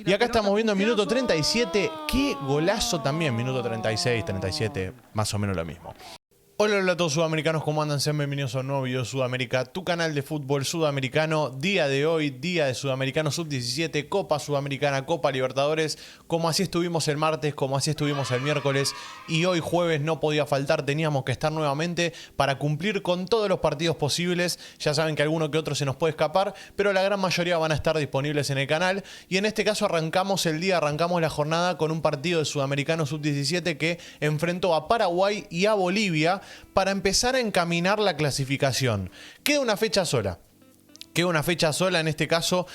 Y acá estamos viendo el minuto 37. Qué golazo también, minuto 36, 37, más o menos lo mismo. Hola, hola a todos sudamericanos, ¿cómo andan? Sean bienvenidos a un nuevo video de Sudamérica, tu canal de fútbol sudamericano. Día de hoy, día de Sudamericano Sub-17, Copa Sudamericana, Copa Libertadores. Como así estuvimos el martes, como así estuvimos el miércoles. Y hoy jueves no podía faltar, teníamos que estar nuevamente para cumplir con todos los partidos posibles. Ya saben que alguno que otro se nos puede escapar, pero la gran mayoría van a estar disponibles en el canal. Y en este caso arrancamos la jornada con un partido de Sudamericano Sub-17 que enfrentó a Paraguay y a Bolivia para empezar a encaminar la clasificación. Queda una fecha sola. Queda una fecha sola, en este caso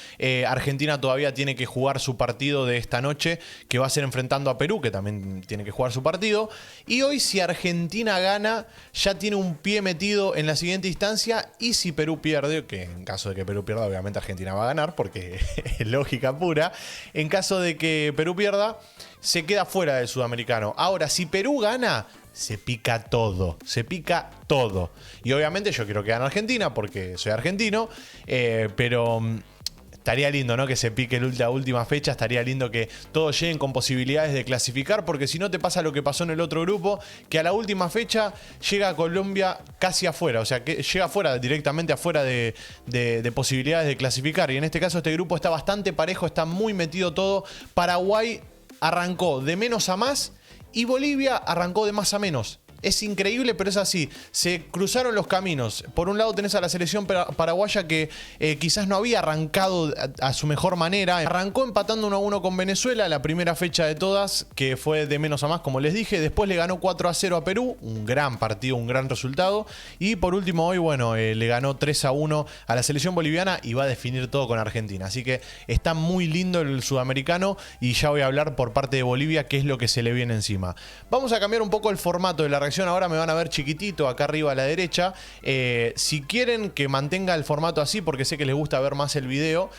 Argentina todavía tiene que jugar su partido de esta noche, que va a ser enfrentando a Perú, que también tiene que jugar su partido. Y hoy si Argentina gana, ya tiene un pie metido en la siguiente instancia. Y si Perú pierde, que en caso de que Perú pierda, obviamente Argentina va a ganar, porque es lógica pura. En caso de que Perú pierda, se queda fuera del Sudamericano. Ahora, si Perú gana, se pica todo, se pica todo. Y obviamente yo quiero que gane Argentina porque soy argentino, pero estaría lindo, ¿no? Que se pique la última fecha, estaría lindo que todos lleguen con posibilidades de clasificar, porque si no te pasa lo que pasó en el otro grupo, que a la última fecha llega Colombia casi afuera, o sea, que llega afuera, directamente afuera de posibilidades de clasificar. Y en este caso este grupo está bastante parejo, está muy metido todo. Paraguay arrancó de menos a más y Bolivia arrancó de más a menos. Es increíble, pero es así. Se cruzaron los caminos. Por un lado tenés a la selección paraguaya que quizás no había arrancado a su mejor manera. Arrancó empatando 1-1 con Venezuela, la primera fecha de todas, que fue de menos a más, como les dije. Después le ganó 4-0 a Perú. Un gran partido, un gran resultado. Y por último hoy, bueno, le ganó 3-1 a la selección boliviana y va a definir todo con Argentina. Así que está muy lindo el sudamericano y ya voy a hablar por parte de Bolivia qué es lo que se le viene encima. Vamos a cambiar un poco el formato de la reacción. Ahora me van a ver chiquitito acá arriba a la derecha. Si quieren que mantenga el formato así, porque sé que les gusta ver más el video,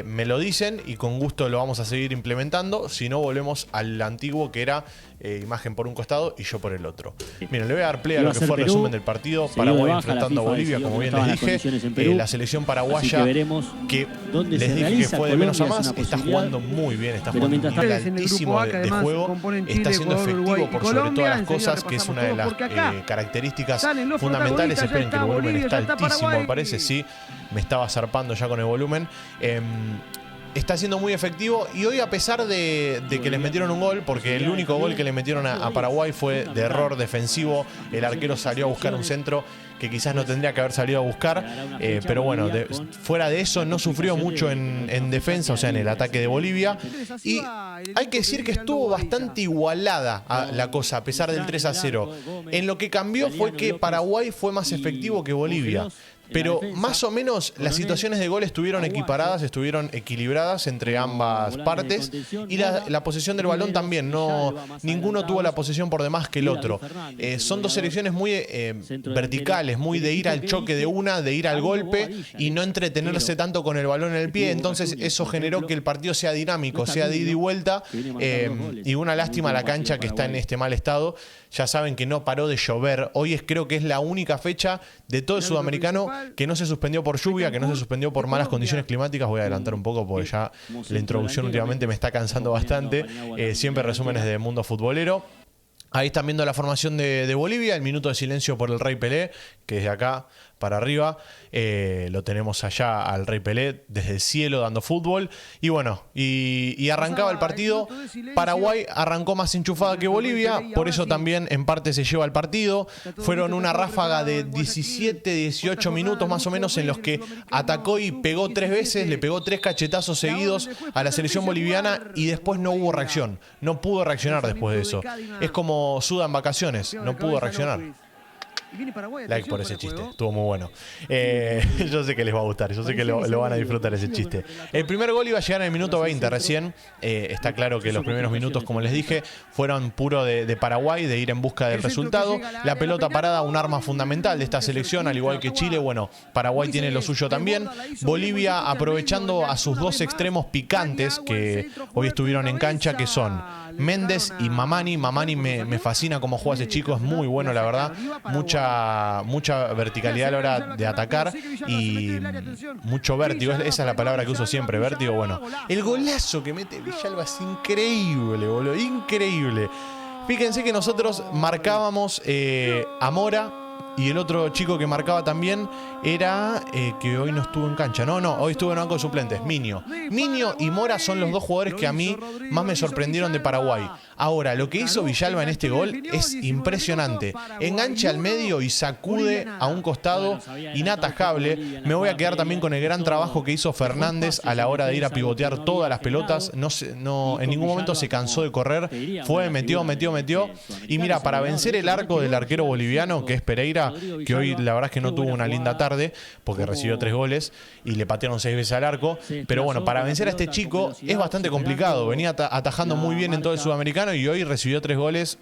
me lo dicen y con gusto lo vamos a seguir implementando. Si no, volvemos al antiguo, que era imagen por un costado y yo por el otro. Miren, le voy a dar play a lo que fue el resumen del partido. Paraguay enfrentando a Bolivia, como bien les dije. La selección paraguaya, que les dije que fue de menos a más, está jugando muy bien, está jugando un nivel altísimo de juego, está siendo efectivo por sobre todas las cosas, que es una de las características fundamentales. Esperen, que el volumen está altísimo, me parece. Sí, me estaba zarpando ya con el volumen. Está siendo muy efectivo y hoy, a pesar de que les metieron un gol, porque el único gol que le metieron a Paraguay fue de error defensivo, el arquero salió a buscar un centro que quizás no tendría que haber salido a buscar, pero bueno, fuera de eso no sufrió mucho en defensa, o sea, en el ataque de Bolivia. Y hay que decir que estuvo bastante igualada la cosa, a pesar del 3-0. En lo que cambió fue que Paraguay fue más efectivo que Bolivia. Pero más o menos las situaciones de gol estuvieron equiparadas, estuvieron equilibradas entre ambas partes. Y la posesión del balón también. Ninguno tuvo la posesión por demás que el otro. Son dos selecciones muy verticales, muy de ir al choque de ir al golpe y no entretenerse tanto con el balón en el pie. Entonces eso generó que el partido sea dinámico, sea de ida y vuelta. Y una lástima la cancha, que está en este mal estado. Ya saben que no paró de llover. Hoy creo que es la única fecha de todo el sudamericano que no se suspendió por lluvia, que no se suspendió por malas condiciones climáticas. Voy a adelantar un poco porque ya la introducción últimamente me está cansando bastante. Siempre resúmenes de mundo futbolero. Ahí están viendo la formación de Bolivia, el minuto de silencio por el Rey Pelé, que desde acá para arriba lo tenemos allá al Rey Pelé desde el cielo dando fútbol. Y bueno, y arrancaba el partido. Paraguay arrancó más enchufada que Bolivia, por eso también en parte se lleva el partido. Fueron una ráfaga de 17, 18 minutos más o menos en los que atacó y pegó 3 veces, le pegó 3 cachetazos seguidos a la selección boliviana y después no hubo reacción. No pudo reaccionar después de eso. Es como Suda en vacaciones, no pudo reaccionar. Like por ese chiste, estuvo muy bueno. Yo sé que les va a gustar, yo sé que lo van a disfrutar ese chiste. El primer gol iba a llegar en el minuto 20 recién. Está claro que los primeros minutos, como les dije, fueron puro de Paraguay, de ir en busca del resultado. La pelota parada, un arma fundamental de esta selección, al igual que Chile. Bueno, Paraguay tiene lo suyo también. Bolivia aprovechando a sus dos extremos picantes que hoy estuvieron en cancha, que son Méndez y Mamani. Mamani me fascina cómo juega ese chico, es muy bueno, la verdad. Mucha mucha verticalidad a la hora de atacar y mucho vértigo. Esa es la palabra que uso siempre, vértigo. Bueno, el golazo que mete Villalba es increíble, boludo, increíble. Fíjense que nosotros marcábamos a Mora. Y el otro chico que marcaba también era que hoy no estuvo en cancha. No, hoy estuvo en banco de suplentes. Miño. Miño y Mora son los dos jugadores que a mí más me sorprendieron de Paraguay. Ahora, lo que hizo Villalba en este gol es impresionante. Engancha al medio y sacude a un costado inatajable. Me voy a quedar también con el gran trabajo que hizo Fernández a la hora de ir a pivotear todas las pelotas. En ningún momento se cansó de correr. Fue, metió. Y mira, para vencer el arco del arquero boliviano, que es Pereira, que hoy la verdad es que no tuvo una linda tarde porque recibió 3 goles y le patearon 6 veces al arco, pero bueno, para vencer a este chico es bastante complicado. Venía atajando muy bien en todo el sudamericano y hoy recibió 3 goles.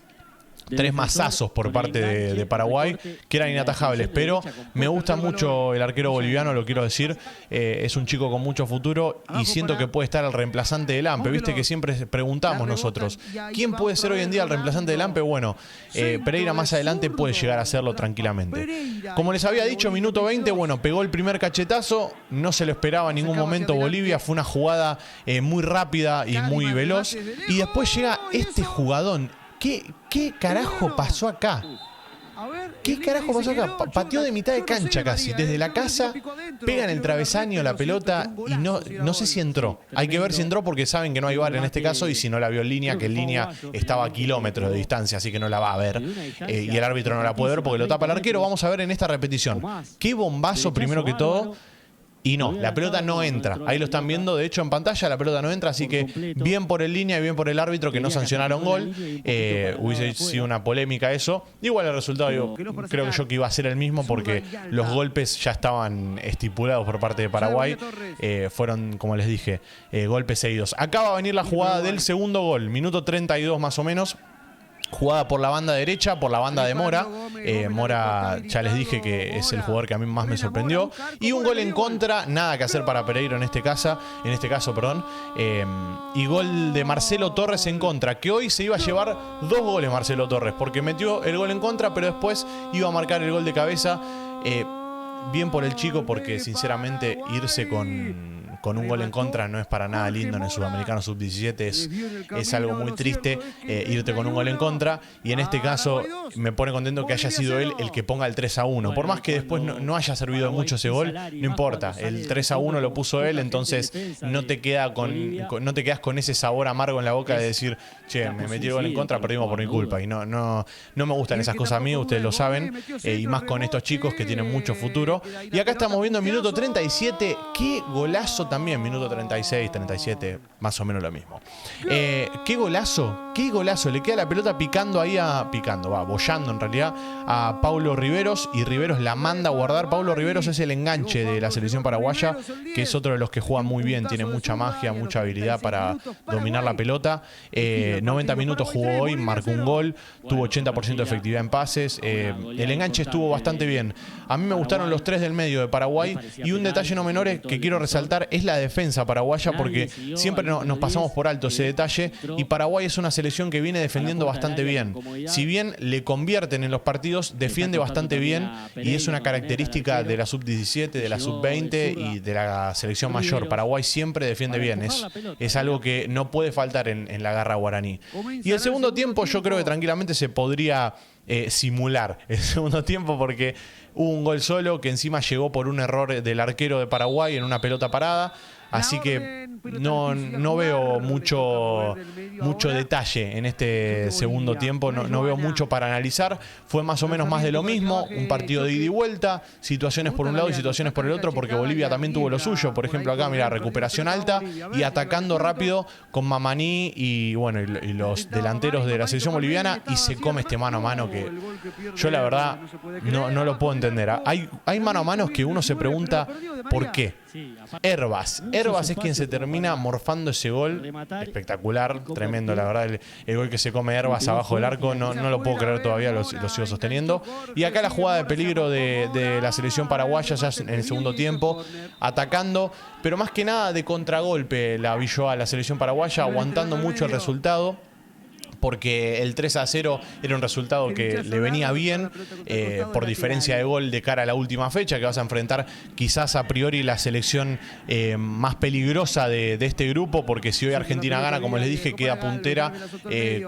3 mazazos por parte de Paraguay que eran inatajables, pero me gusta mucho el arquero boliviano, lo quiero decir. Es un chico con mucho futuro y siento que puede estar el reemplazante del Lampe. Viste que siempre preguntamos nosotros, ¿quién puede ser hoy en día el reemplazante del Lampe? Bueno, Pereira más adelante puede llegar a hacerlo tranquilamente. Como les había dicho, minuto 20, bueno, pegó el primer cachetazo, no se lo esperaba en ningún momento Bolivia, fue una jugada muy rápida y muy veloz, y después llega este jugadón. ¿Qué carajo pasó acá? ¿Qué carajo pasó acá? Pateó de mitad de cancha casi, desde la casa, pega en el travesaño la pelota y no sé si entró. Hay que ver si entró porque saben que no hay VAR en este caso y si no la vio en línea, que en línea estaba a kilómetros de distancia, así que no la va a ver. Y el árbitro no la puede ver porque lo tapa el arquero. Vamos a ver en esta repetición. Qué bombazo primero que todo. Y no, la pelota no entra. Ahí lo están viendo, de hecho en pantalla la pelota no entra, así que bien por el línea y bien por el árbitro que no sancionaron gol. Hubiese sido una polémica eso. Igual el resultado creo que yo que iba a ser el mismo porque los golpes ya estaban estipulados por parte de Paraguay. Fueron, como les dije, golpes seguidos. Acá va a venir la jugada del segundo gol, minuto 32 más o menos. Jugada por la banda derecha, por la banda de Mora. Mora, ya les dije que es el jugador que a mí más me sorprendió. Y un gol en contra, nada que hacer para Pereira en este caso. Y gol de Marcelo Torres en contra, que hoy se iba a llevar 2 goles Marcelo Torres, porque metió el gol en contra, pero después iba a marcar el gol de cabeza. Bien por el chico, porque sinceramente irse con un gol en contra no es para nada lindo en el Sudamericano Sub-17, es algo muy triste irte con un gol en contra, y en este caso me pone contento que haya sido él el que ponga el 3-1, por más que después no haya servido de mucho ese gol, no importa, el 3-1 lo puso él, entonces no te quedas con ese sabor amargo en la boca de decir, che, me metí el gol en contra, perdimos por mi culpa, y no me gustan esas cosas a mí, ustedes lo saben, y más con estos chicos que tienen mucho futuro. Y acá estamos viendo el minuto 37, qué golazo también, minuto 36, 37, más o menos lo mismo. Qué golazo, le queda la pelota picando ahí boyando en realidad a Paulo Riveros, y Riveros la manda a guardar. Paulo Riveros es el enganche de la selección paraguaya, que es otro de los que juegan muy bien, tiene mucha magia, mucha habilidad para dominar la pelota. 90 minutos jugó hoy, marcó un gol, tuvo 80% de efectividad en pases, el enganche estuvo bastante bien. A mí me gustaron los 3 del medio de Paraguay, y un detalle no menor que quiero resaltar es la defensa paraguaya, porque siempre nos pasamos por alto ese detalle, y Paraguay es una selección que viene defendiendo bastante bien. Si bien le convierten en los partidos, defiende bastante bien, y es una característica de la sub-17, de la sub-20 y de la selección mayor. Paraguay siempre defiende bien, es algo que no puede faltar en la garra guaraní. Y el segundo tiempo yo creo que tranquilamente se podría simular el segundo tiempo, porque hubo un gol solo que encima llegó por un error del arquero de Paraguay en una pelota parada. Así que no veo mucho detalle en este segundo tiempo, no veo mucho para analizar. Fue más o menos más de lo mismo, un partido de ida y vuelta, situaciones por un lado y situaciones por el otro, porque Bolivia también tuvo lo suyo. Por ejemplo acá, mira, recuperación alta y atacando rápido con Mamaní y bueno, y los delanteros de la selección boliviana, y se come este mano a mano que yo la verdad no lo puedo entender. Hay mano a manos que uno se pregunta ¿por qué? Herbas es quien se termina morfando ese gol espectacular, tremendo, la verdad, el gol que se come Herbas abajo del arco, no lo puedo creer todavía, lo sigo sosteniendo. Y acá la jugada de peligro de la selección paraguaya ya en el segundo tiempo, atacando, pero más que nada de contragolpe la vi yo a la selección paraguaya, aguantando mucho el resultado. porque el 3-0 era un resultado que le venía bien por diferencia de gol de cara a la última fecha, que vas a enfrentar quizás a priori la selección más peligrosa de este grupo, porque si hoy Argentina gana, como les dije, queda puntera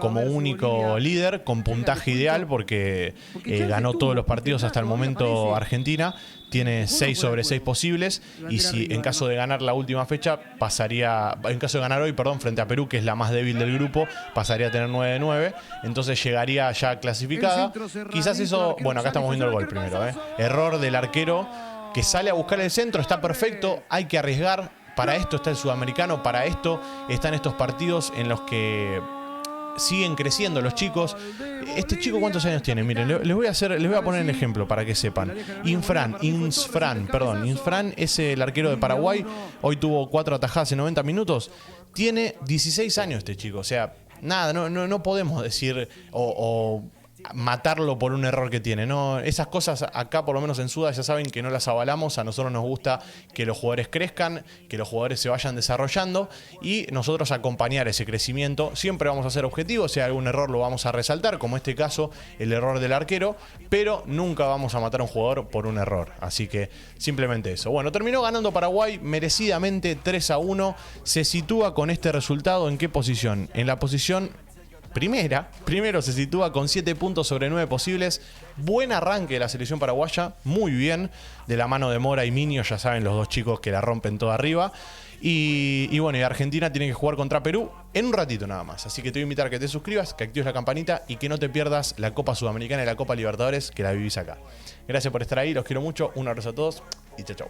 como único líder, con puntaje ideal, porque ganó todos los partidos hasta el momento Argentina. Tiene 6 sobre 6 posibles, y si en caso de ganar la última fecha pasaría, en caso de ganar hoy, perdón, frente a Perú, que es la más débil del grupo, pasaría a tener 9 de 9, entonces llegaría ya clasificada. Quizás eso, bueno, acá estamos viendo el gol primero, error del arquero que sale a buscar el centro, está perfecto, hay que arriesgar, para esto está el sudamericano, para esto están estos partidos en los que siguen creciendo los chicos. Este chico, ¿cuántos años tiene? Miren, les voy a poner un ejemplo para que sepan. Insfran es el arquero de Paraguay. Hoy tuvo 4 atajadas en 90 minutos. Tiene 16 años este chico. O sea, nada, no podemos decir o matarlo por un error que tiene. No, esas cosas acá, por lo menos en Suda, ya saben que no las avalamos. A nosotros nos gusta que los jugadores crezcan, que los jugadores se vayan desarrollando, y nosotros acompañar ese crecimiento. Siempre vamos a ser objetivos, si hay algún error lo vamos a resaltar, como este caso, el error del arquero, pero nunca vamos a matar a un jugador por un error. Así que simplemente eso. Bueno, terminó ganando Paraguay merecidamente 3-1. Se sitúa con este resultado ¿en qué posición? En la posición primero se sitúa con 7 puntos sobre 9 posibles. Buen arranque de la selección paraguaya, muy bien, de la mano de Mora y Minio, ya saben, los dos chicos que la rompen toda arriba. Y bueno, y Argentina tiene que jugar contra Perú en un ratito nada más. Así que te voy a invitar a que te suscribas, que actives la campanita y que no te pierdas la Copa Sudamericana y la Copa Libertadores, que la vivís acá. Gracias por estar ahí, los quiero mucho, un abrazo a todos y chau chau.